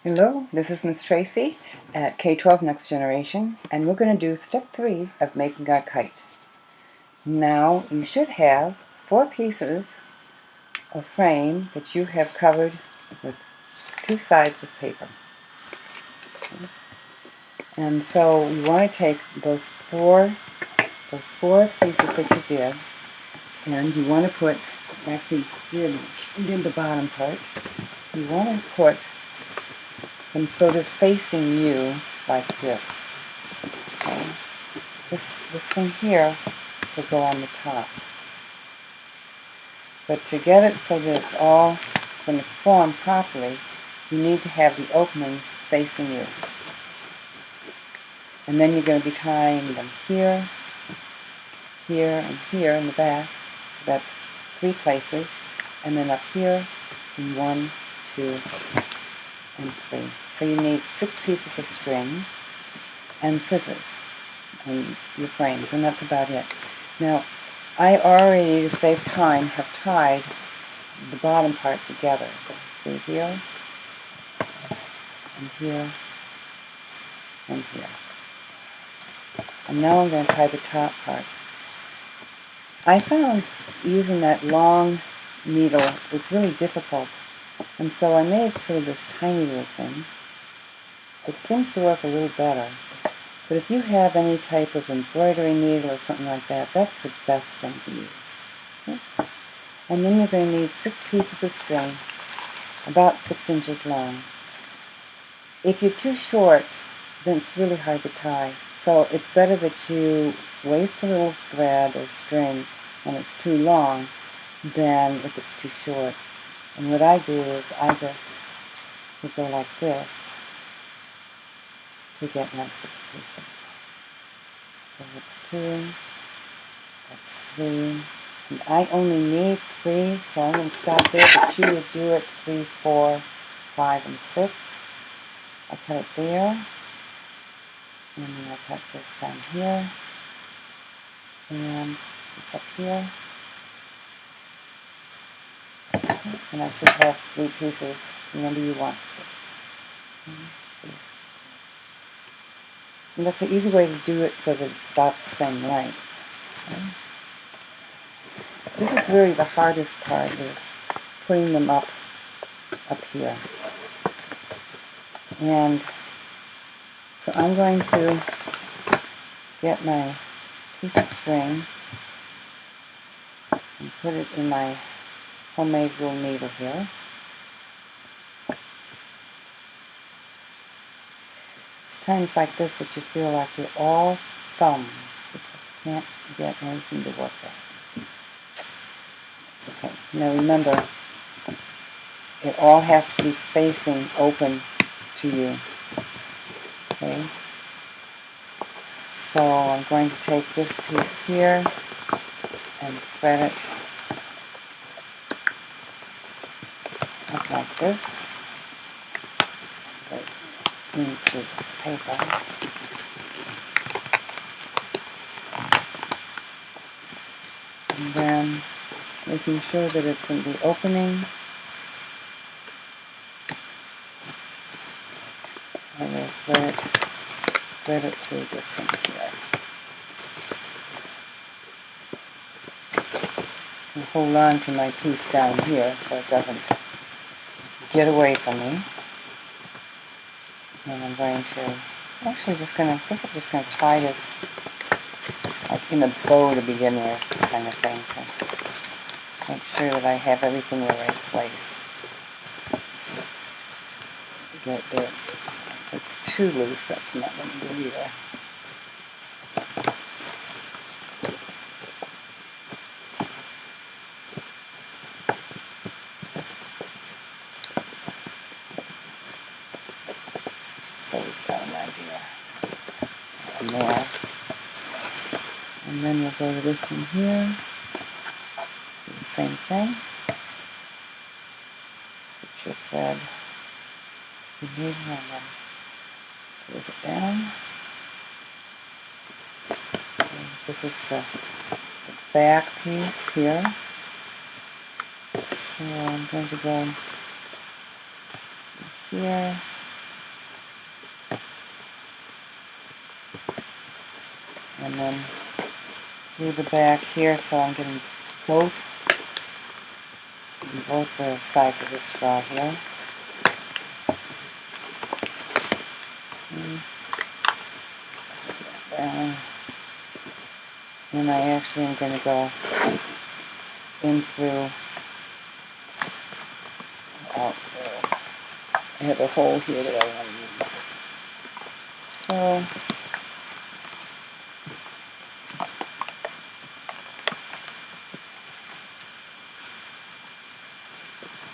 Hello, this is Miss Tracy at K-12 Next Generation, and we're going to do step 3 of making our kite. Now, you should have 4 pieces of frame that you have covered with 2 sides with paper. Okay. And so you want to take those four pieces that you did, and you want to put, actually did the bottom part, you want to put them sort of facing you like this. Okay. This one here will go on the top. But to get it so that it's all going to form properly, you need to have the openings facing you. And then you're going to be tying them here, here, and here in the back. So that's 3 places. And then up here in 1, 2, and 3. So you need 6 pieces of string and scissors and your frames, and that's about it. Now, I already, to save time, have tied the bottom part together. See here, and here, and here. And now I'm going to tie the top part. I found using that long needle was really difficult, and so I made sort of this tiny little thing. It seems to work a little better. But if you have any type of embroidery needle or something like that, that's the best thing to use. Okay? And then you're going to need 6 pieces of string, about 6 inches long. If you're too short, then it's really hard to tie. So it's better that you waste a little thread or string when it's too long than if it's too short. And what I do is I just would go like this to get my 6 pieces. So it's 2, that's 3, and I only need 3, so I'm going to stop there, but you would do it 3, 4, 5, and 6. I cut it there, and then I cut this down here, and this up here, and I should have 3 pieces. Remember, you want 6. And that's an easy way to do it so that it's about the same length. Okay. This is really the hardest part, is putting them up here. And so I'm going to get my piece of string and put it in my homemade little needle here. It's times like this that you feel like you're all thumbs because you can't get anything to work with. Okay, now remember, it all has to be facing open to you. Okay, so I'm going to take this piece here and thread it up like this into this paper. And then making sure that it's in the opening. I will thread it through this one here. And hold on to my piece down here so it doesn't get away from me. And I'm going to, I think I'm just going to tie this like in a bow to begin with, kind of thing, to make sure that I have everything in the right place. Get it. If it's too loose, that's not going to do either. So we've got an idea. And there. And then we'll go to this one here. Do the same thing. Put your thread in here and then close it down. Okay, this is the back piece here. So I'm going to go here and then do the back here, so I'm getting both the sides of the straw here. And I actually am going to go in through, out through. I have a hole here that I want to use. So,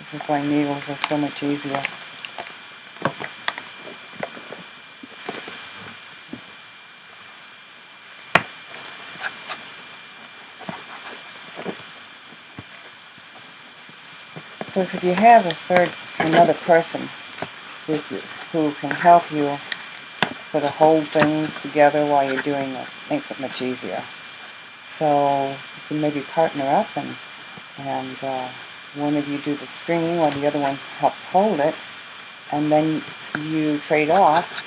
this is why needles are so much easier. Of course, if you have another person with you who can help you sort of hold things together while you're doing this, it makes it much easier. So you can maybe partner up and one of you do the stringing while the other one helps hold it, and then you trade off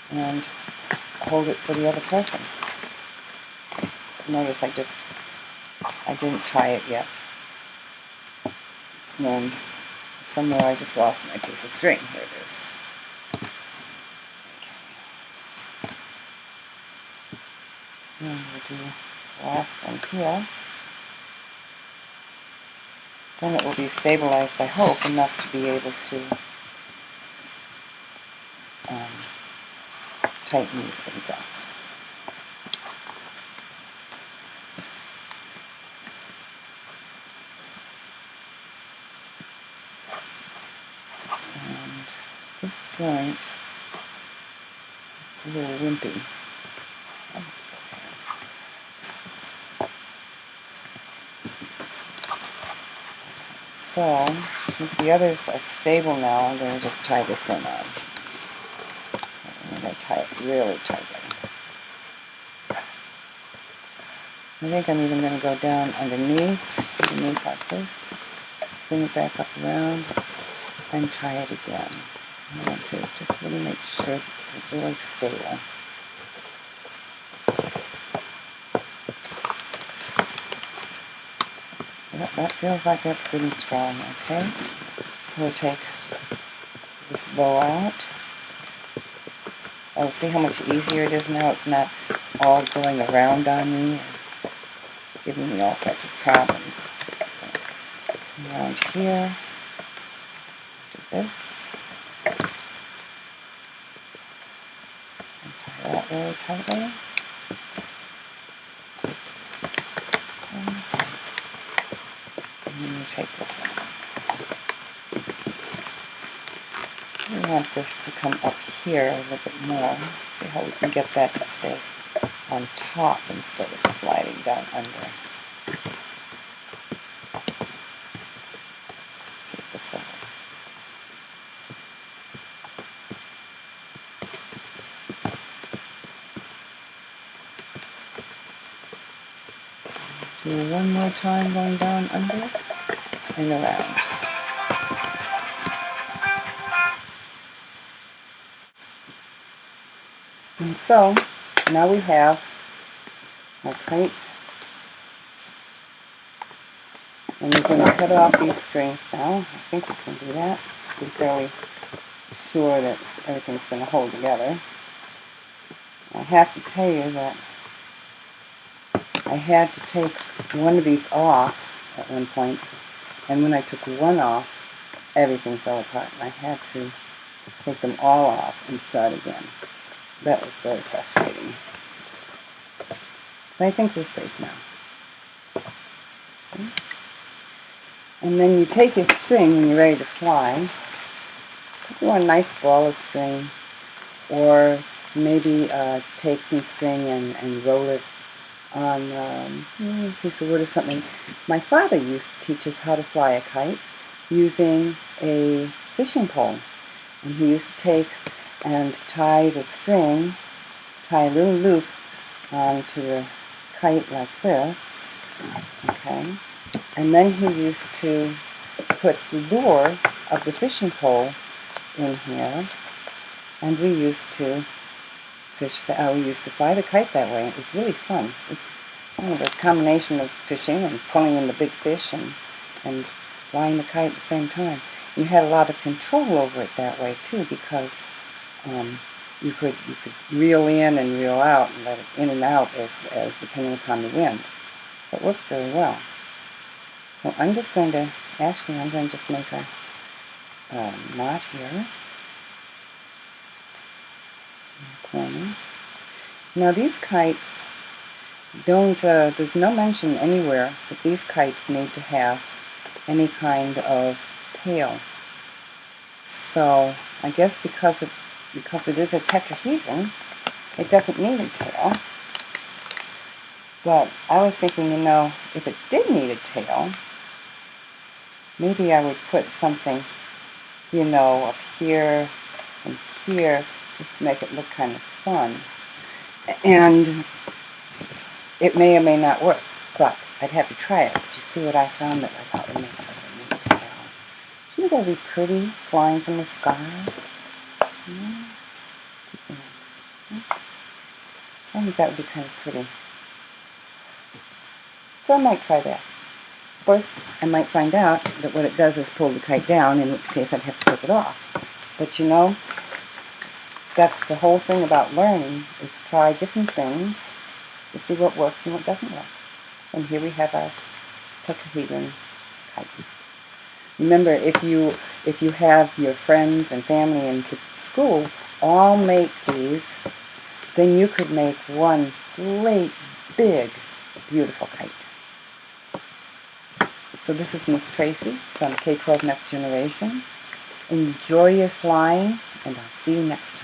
and hold it for the other person. Notice I didn't tie it yet. And somewhere I just lost my piece of string. Here it is. And we'll do the last one here. Then it will be stabilized, I hope, enough to be able to tighten these things up. And this joint is a little wimpy. So, since the others are stable now, I'm going to just tie this one on. I'm going to tie it really tightly. I think I'm even going to go down underneath like this, bring it back up around, and tie it again. I want to just really make sure that this is really stable. Yep, that feels like that's good and strong, okay? So we'll take this bow out. Oh, see how much easier it is now? It's not all going around on me and giving me all sorts of problems. So, around here, do this, and tie that really tightly. And then you take this one. We want this to come up here a little bit more. See how we can get that to stay on top instead of sliding down under. See this one. Do one more time going down under and around. And so, now we have our kite. And we're going to cut off these strings now. I think we can do that. Be fairly sure that everything's going to hold together. I have to tell you that I had to take one of these off at one point, and when I took one off, everything fell apart, and I had to take them all off and start again. That was very frustrating. But I think we're safe now. Okay. And then you take your string when you're ready to fly. You want a nice ball of string, or maybe take some string and roll it on a piece of wood or something. My father used to teach us how to fly a kite using a fishing pole. And he used to take and tie the string, tie a little loop onto the kite like this, okay? And then he used to put the lure of the fishing pole in here, and we used to fish that we used to fly the kite that way. It was really fun. It's kind of a combination of fishing and pulling in the big fish and flying the kite at the same time. You had a lot of control over it that way too, because you could reel in and reel out and let it in and out as depending upon the wind. So it worked very well. So I'm just going to just make a knot here in the corner. Now these kites don't, there's no mention anywhere that these kites need to have any kind of tail. So I guess because it is a tetrahedron, it doesn't need a tail. But I was thinking, if it did need a tail, maybe I would put something, up here and here, just to make it look kind of fun. And it may or may not work, but I'd have to try it. But you see what I found that I thought would make such a neat tail. Shouldn't that be pretty, flying from the sky? Yeah. I think that would be kind of pretty. So I might try that. Of course, I might find out that what it does is pull the kite down, in which case I'd have to take it off. But that's the whole thing about learning, is to try different things to see what works and what doesn't work. And here we have our tetrahedron kite. Remember, if you have your friends and family and kids at school all make these, then you could make one great, big, beautiful kite. So this is Miss Tracy from K-12 Next Generation. Enjoy your flying, and I'll see you next time.